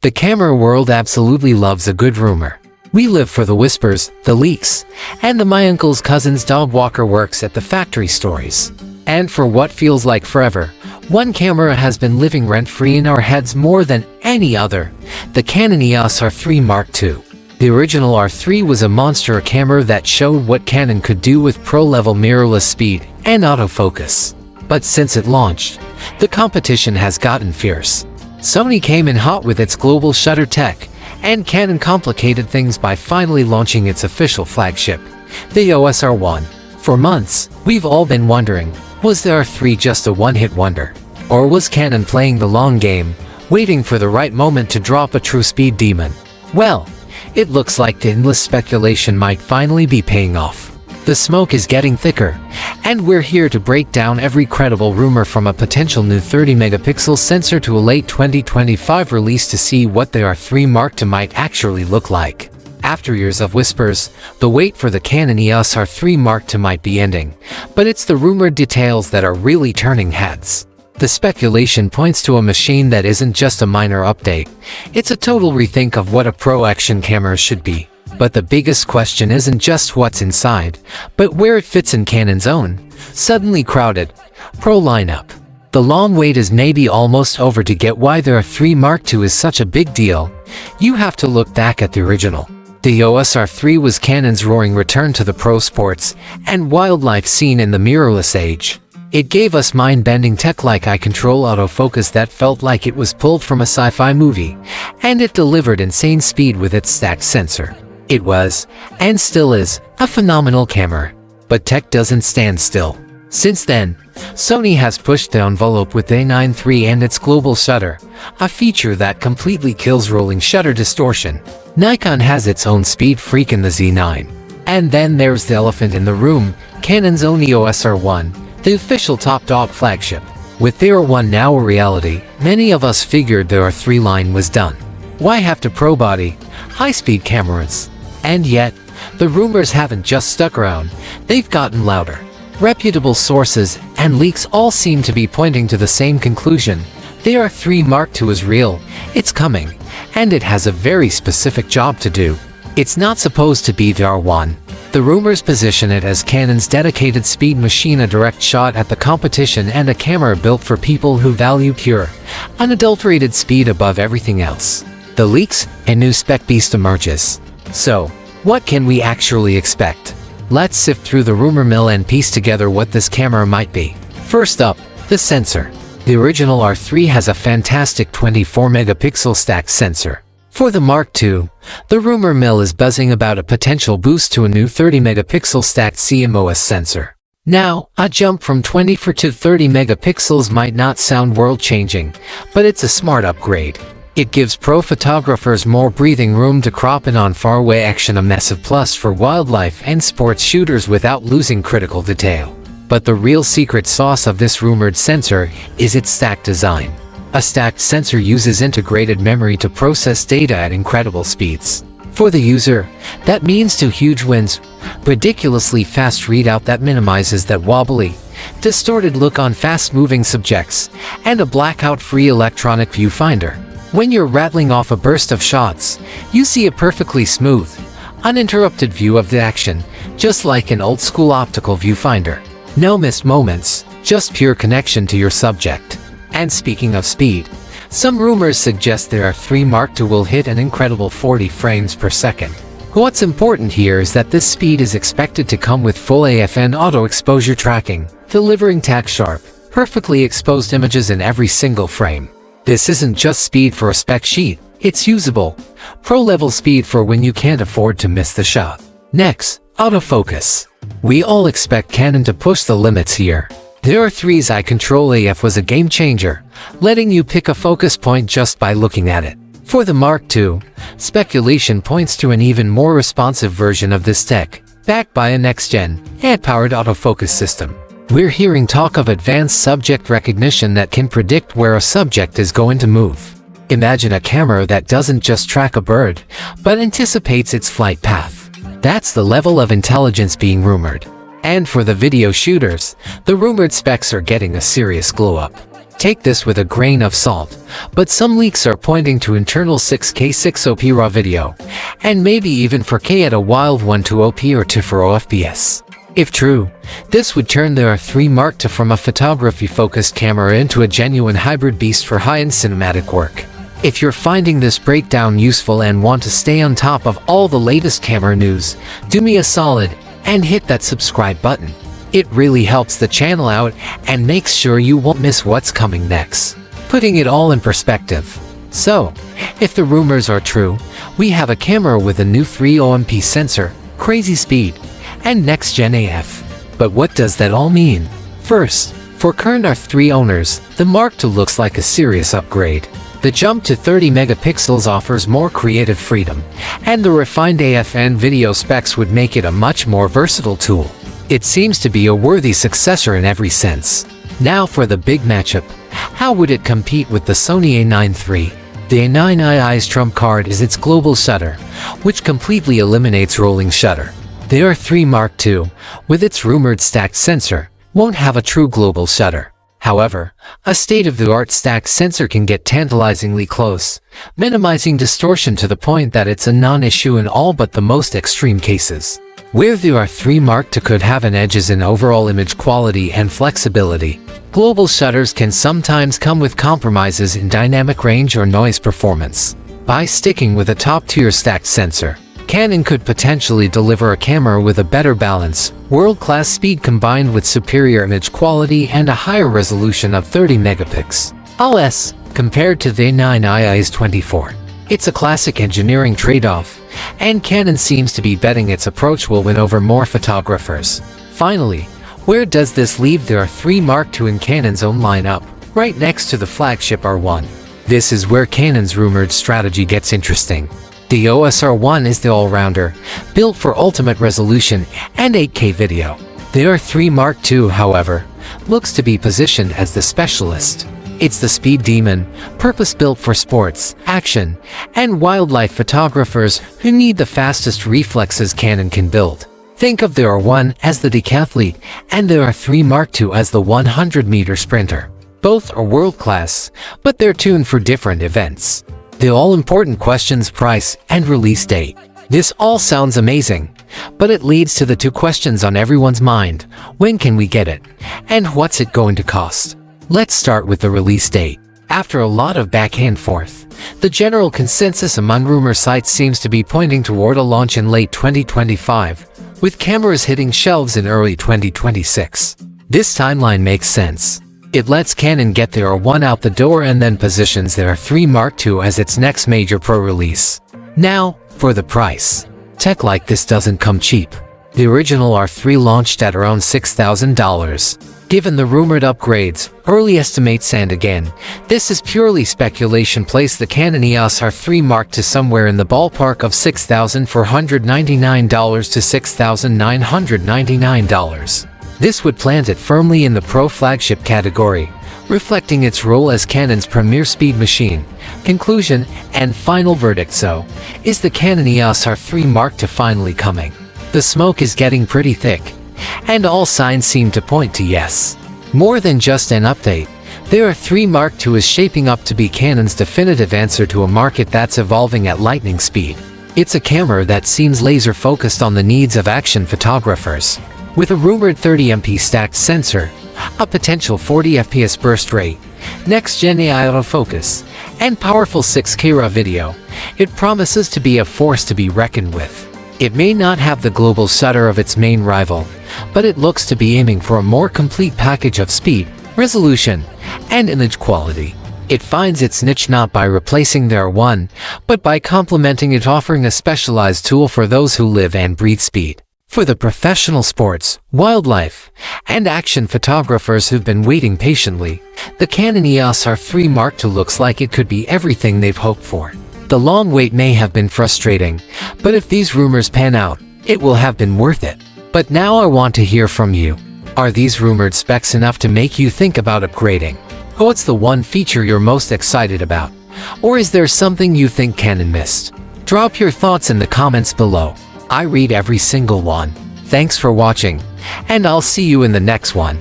The camera world absolutely loves a good rumor. We live for the whispers, the leaks, and my uncle's cousin's dog walker works at the factory stories. And for what feels like forever, one camera has been living rent-free in our heads more than any other, the Canon EOS R3 Mark II. The original R3 was a monster camera that showed what Canon could do with pro-level mirrorless speed and autofocus. But since it launched, the competition has gotten fierce. Sony came in hot with its global shutter tech, and Canon complicated things by finally launching its official flagship, the EOS R1. For months, we've all been wondering, was the R3 just a one-hit wonder? Or was Canon playing the long game, waiting for the right moment to drop a true speed demon? Well, it looks like the endless speculation might finally be paying off. The smoke is getting thicker, and we're here to break down every credible rumor from a potential new 30-megapixel sensor to a late 2025 release to see what the R3 Mark II might actually look like. After years of whispers, the wait for the Canon EOS R3 Mark II might be ending, but it's the rumored details that are really turning heads. The speculation points to a machine that isn't just a minor update, it's a total rethink of what a pro action camera should be. But the biggest question isn't just what's inside, but where it fits in Canon's own, suddenly crowded, pro lineup. The long wait is maybe almost over. To get why the R3 Mark II is such a big deal, you have to look back at the original. The EOS R3 was Canon's roaring return to the pro sports and wildlife scene in the mirrorless age. It gave us mind-bending tech like eye-control autofocus that felt like it was pulled from a sci-fi movie, and it delivered insane speed with its stacked sensor. It was, and still is, a phenomenal camera. But tech doesn't stand still. Since then, Sony has pushed the envelope with the A9 III and its global shutter, a feature that completely kills rolling shutter distortion. Nikon has its own speed freak in the Z9. And then there's the elephant in the room, Canon's own EOS R1, the official top dog flagship. With the R1 now a reality, many of us figured the R3 line was done. Why have to pro body, high-speed cameras? And yet, the rumors haven't just stuck around, they've gotten louder. Reputable sources and leaks all seem to be pointing to the same conclusion. The R3 Mark II is real, it's coming, and it has a very specific job to do. It's not supposed to be the R1. The rumors position it as Canon's dedicated speed machine, a direct shot at the competition, and a camera built for people who value pure, unadulterated speed above everything else. The leaks, a new spec beast emerges. So, what can we actually expect? Let's sift through the rumor mill and piece together what this camera might be. First up, the sensor. The original R3 has a fantastic 24-megapixel stacked sensor. For the Mark II, the rumor mill is buzzing about a potential boost to a new 30-megapixel stacked CMOS sensor. Now, a jump from 24 to 30 megapixels might not sound world-changing, but it's a smart upgrade. It gives pro photographers more breathing room to crop in on faraway action, a massive plus for wildlife and sports shooters without losing critical detail. But the real secret sauce of this rumored sensor is its stacked design. A stacked sensor uses integrated memory to process data at incredible speeds. For the user, that means two huge wins: ridiculously fast readout that minimizes that wobbly, distorted look on fast-moving subjects, and a blackout-free electronic viewfinder. When you're rattling off a burst of shots, you see a perfectly smooth, uninterrupted view of the action, just like an old-school optical viewfinder. No missed moments, just pure connection to your subject. And speaking of speed, some rumors suggest the R3 Mark II will hit an incredible 40 frames per second. What's important here is that this speed is expected to come with full AFN auto exposure tracking, delivering tack-sharp, perfectly exposed images in every single frame. This isn't just speed for a spec sheet, it's usable, pro-level speed for when you can't afford to miss the shot. Next, autofocus. We all expect Canon to push the limits here. The R3's eye-control AF was a game-changer, letting you pick a focus point just by looking at it. For the Mark II, speculation points to an even more responsive version of this tech, backed by a next-gen, AI-powered autofocus system. We're hearing talk of advanced subject recognition that can predict where a subject is going to move. Imagine a camera that doesn't just track a bird, but anticipates its flight path. That's the level of intelligence being rumored. And for the video shooters, the rumored specs are getting a serious glow-up. Take this with a grain of salt, but some leaks are pointing to internal 6K 6OP RAW video, and maybe even 4K at a wild 120p or 240fps. If true, this would turn the R3 Mark II from a photography-focused camera into a genuine hybrid beast for high-end cinematic work. If you're finding this breakdown useful and want to stay on top of all the latest camera news, do me a solid and hit that subscribe button. It really helps the channel out and makes sure you won't miss what's coming next. Putting it all in perspective. So, if the rumors are true, we have a camera with a new 3MP sensor, crazy speed, and next-gen AF. But what does that all mean? First, for current R3 owners, the Mark II looks like a serious upgrade. The jump to 30 megapixels offers more creative freedom, and the refined AF and video specs would make it a much more versatile tool. It seems to be a worthy successor in every sense. Now for the big matchup. How would it compete with the Sony A9 III? The A9 II's trump card is its global shutter, which completely eliminates rolling shutter. The R3 Mark II, with its rumored stacked sensor, won't have a true global shutter. However, a state-of-the-art stacked sensor can get tantalizingly close, minimizing distortion to the point that it's a non-issue in all but the most extreme cases. Where the R3 Mark II could have an edge is in overall image quality and flexibility. Global shutters can sometimes come with compromises in dynamic range or noise performance. By sticking with a top-tier stacked sensor, Canon could potentially deliver a camera with a better balance, world-class speed combined with superior image quality and a higher resolution of 30 megapixels, compared to the A9 II's 24. It's a classic engineering trade-off, and Canon seems to be betting its approach will win over more photographers. Finally, where does this leave the R3 Mark II in Canon's own lineup? Right next to the flagship R1. This is where Canon's rumored strategy gets interesting. The EOS R1 is the all-rounder, built for ultimate resolution and 8K video. The R3 Mark II, however, looks to be positioned as the specialist. It's the speed demon, purpose-built for sports, action, and wildlife photographers who need the fastest reflexes Canon can build. Think of the R1 as the decathlete and the R3 Mark II as the 100-meter sprinter. Both are world-class, but they're tuned for different events. The all-important questions: price and release date. This all sounds amazing, but it leads to the two questions on everyone's mind. When can we get it? And what's it going to cost? Let's start with the release date. After a lot of back and forth, the general consensus among rumor sites seems to be pointing toward a launch in late 2025, with cameras hitting shelves in early 2026. This timeline makes sense. It lets Canon get their R1 out the door and then positions their R3 Mark II as its next major pro release. Now, for the price. Tech like this doesn't come cheap. The original R3 launched at around $6,000. Given the rumored upgrades, early estimates, and again, this is purely speculation, place the Canon EOS R3 Mark II somewhere in the ballpark of $6,499 to $6,999. This would plant it firmly in the pro flagship category, reflecting its role as Canon's premier speed machine. Conclusion and final verdict: so, is the Canon EOS R3 Mark II finally coming? The smoke is getting pretty thick, and all signs seem to point to yes. More than just an update, the R3 Mark II is shaping up to be Canon's definitive answer to a market that's evolving at lightning speed. It's a camera that seems laser-focused on the needs of action photographers. With a rumored 30MP stacked sensor, a potential 40fps burst rate, next-gen AI autofocus, and powerful 6K RAW video, it promises to be a force to be reckoned with. It may not have the global shutter of its main rival, but it looks to be aiming for a more complete package of speed, resolution, and image quality. It finds its niche not by replacing the R1, but by complementing it, offering a specialized tool for those who live and breathe speed. For the professional sports, wildlife, and action photographers who've been waiting patiently, the Canon EOS R3 Mark II looks like it could be everything they've hoped for. The long wait may have been frustrating, but if these rumors pan out, it will have been worth it. But now I want to hear from you. Are these rumored specs enough to make you think about upgrading? What's the one feature you're most excited about? Or is there something you think Canon missed? Drop your thoughts in the comments below. I read every single one. Thanks for watching, and I'll see you in the next one.